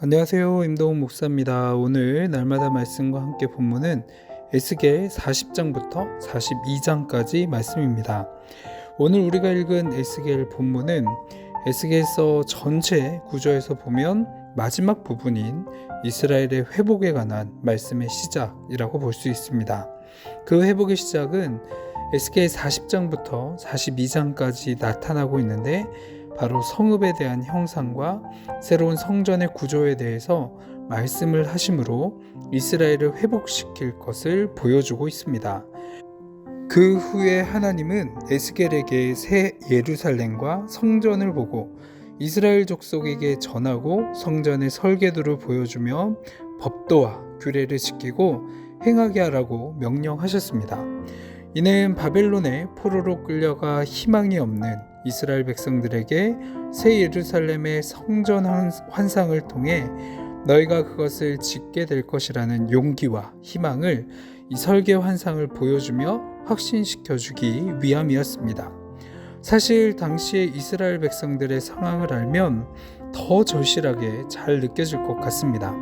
안녕하세요. 임동훈 목사입니다. 오늘 날마다 말씀과 함께 본문은 에스겔 40장부터 42장까지 말씀입니다. 오늘 우리가 읽은 에스겔 본문은 에스겔서 전체 구조에서 보면 마지막 부분인 이스라엘의 회복에 관한 말씀의 시작이라고 볼 수 있습니다. 그 회복의 시작은 에스겔 40장부터 42장까지 나타나고 있는데 바로 성읍에 대한 형상과 새로운 성전의 구조에 대해서 말씀을 하심으로 이스라엘을 회복시킬 것을 보여주고 있습니다. 그 후에 하나님은 에스겔에게 새 예루살렘과 성전을 보고 이스라엘 족속에게 전하고 성전의 설계도를 보여주며 법도와 규례를 지키고 행하게 하라고 명령하셨습니다. 이는 바벨론의 포로로 끌려가 희망이 없는 이스라엘 백성들에게 새 예루살렘의 성전 환상을 통해 너희가 그것을 짓게 될 것이라는 용기와 희망을 이 설계 환상을 보여주며 확신시켜주기 위함이었습니다. 사실 당시의 이스라엘 백성들의 상황을 알면 더 절실하게 잘 느껴질 것 같습니다.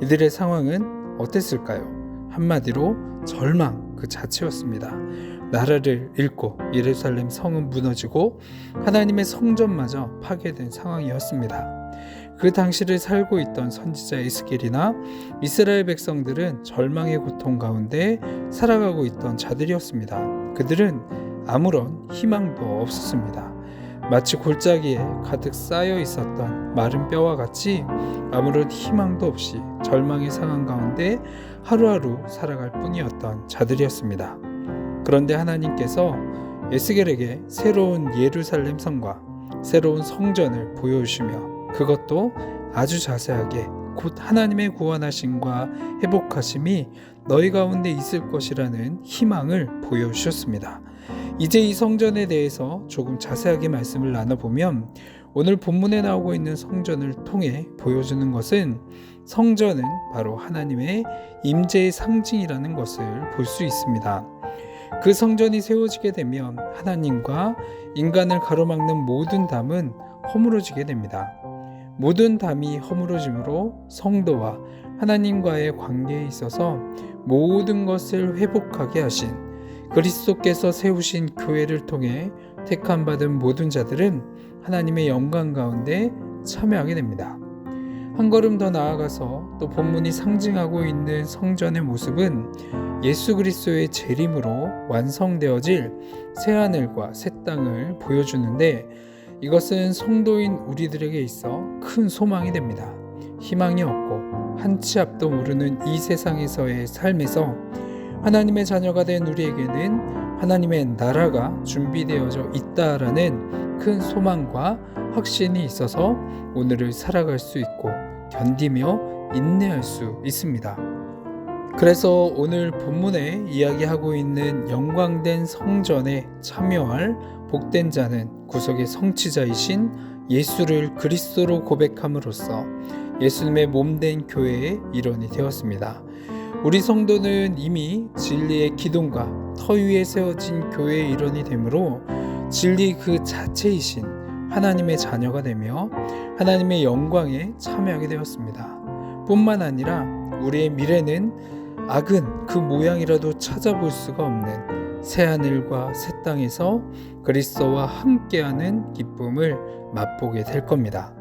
이들의 상황은 어땠을까요? 한마디로 절망 그 자체였습니다. 나라를 잃고 예루살렘 성은 무너지고 하나님의 성전마저 파괴된 상황이었습니다. 그 당시를 살고 있던 선지자 에스겔이나 이스라엘 백성들은 절망의 고통 가운데 살아가고 있던 자들이었습니다. 그들은 아무런 희망도 없었습니다. 마치 골짜기에 가득 쌓여 있었던 마른 뼈와 같이 아무런 희망도 없이 절망의 상황 가운데 하루하루 살아갈 뿐이었던 자들이었습니다. 그런데 하나님께서 에스겔에게 새로운 예루살렘 성과 새로운 성전을 보여주시며 그것도 아주 자세하게 곧 하나님의 구원하심과 회복하심이 너희 가운데 있을 것이라는 희망을 보여주셨습니다. 이제 이 성전에 대해서 조금 자세하게 말씀을 나눠보면 오늘 본문에 나오고 있는 성전을 통해 보여주는 것은 성전은 바로 하나님의 임재의 상징이라는 것을 볼 수 있습니다. 그 성전이 세워지게 되면 하나님과 인간을 가로막는 모든 담은 허물어지게 됩니다. 모든 담이 허물어짐으로 성도와 하나님과의 관계에 있어서 모든 것을 회복하게 하신 그리스도께서 세우신 교회를 통해 택함받은 모든 자들은 하나님의 영광 가운데 참여하게 됩니다. 한 걸음 더 나아가서 또 본문이 상징하고 있는 성전의 모습은 예수 그리스도의 재림으로 완성되어질 새하늘과 새 땅을 보여주는데 이것은 성도인 우리들에게 있어 큰 소망이 됩니다. 희망이 없고 한 치 앞도 모르는 이 세상에서의 삶에서 하나님의 자녀가 된 우리에게는 하나님의 나라가 준비되어져 있다라는 큰 소망과 확신이 있어서 오늘을 살아갈 수 있고 견디며 인내할 수 있습니다. 그래서 오늘 본문에 이야기하고 있는 영광된 성전에 참여할 복된 자는 구속의 성취자이신 예수를 그리스도로 고백함으로써 예수님의 몸된 교회의 일원이 되었습니다. 우리 성도는 이미 진리의 기둥과 터 위에 세워진 교회의 일원이 되므로 진리 그 자체이신 하나님의 자녀가 되며 하나님의 영광에 참여하게 되었습니다. 뿐만 아니라 우리의 미래는 악은 그 모양이라도 찾아볼 수가 없는 새하늘과 새 땅에서 그리스도와 함께하는 기쁨을 맛보게 될 겁니다.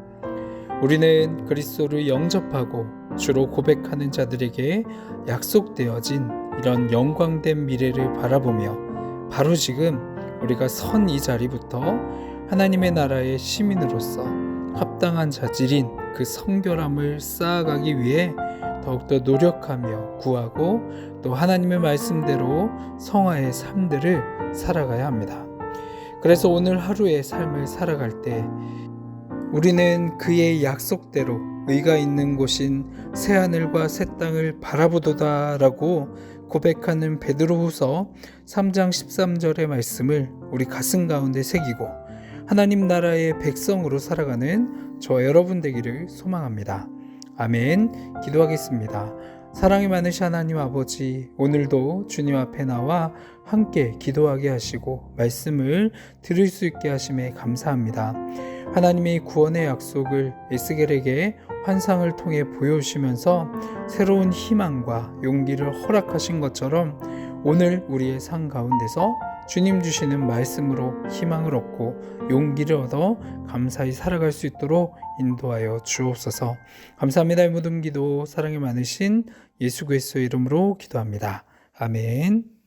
우리는 그리스도를 영접하고 주로 고백하는 자들에게 약속되어진 이런 영광된 미래를 바라보며 바로 지금 우리가 선 이 자리부터 하나님의 나라의 시민으로서 합당한 자질인 그 성결함을 쌓아가기 위해 더욱더 노력하며 구하고 또 하나님의 말씀대로 성화의 삶들을 살아가야 합니다. 그래서 오늘 하루의 삶을 살아갈 때 우리는 그의 약속대로 의가 있는 곳인 새하늘과 새 땅을 바라보도다라고 고백하는 베드로후서 3장 13절의 말씀을 우리 가슴 가운데 새기고 하나님 나라의 백성으로 살아가는 저 여러분 되기를 소망합니다. 아멘. 기도하겠습니다. 사랑이 많으신 하나님 아버지, 오늘도 주님 앞에 나와 함께 기도하게 하시고 말씀을 들을 수 있게 하심에 감사합니다. 하나님의 구원의 약속을 에스겔에게 환상을 통해 보여주시면서 새로운 희망과 용기를 허락하신 것처럼 오늘 우리의 삶 가운데서 주님 주시는 말씀으로 희망을 얻고 용기를 얻어 감사히 살아갈 수 있도록 인도하여 주옵소서. 감사합니다. 이 모든 기도 사랑이 많으신 예수 그리스도의 이름으로 기도합니다. 아멘.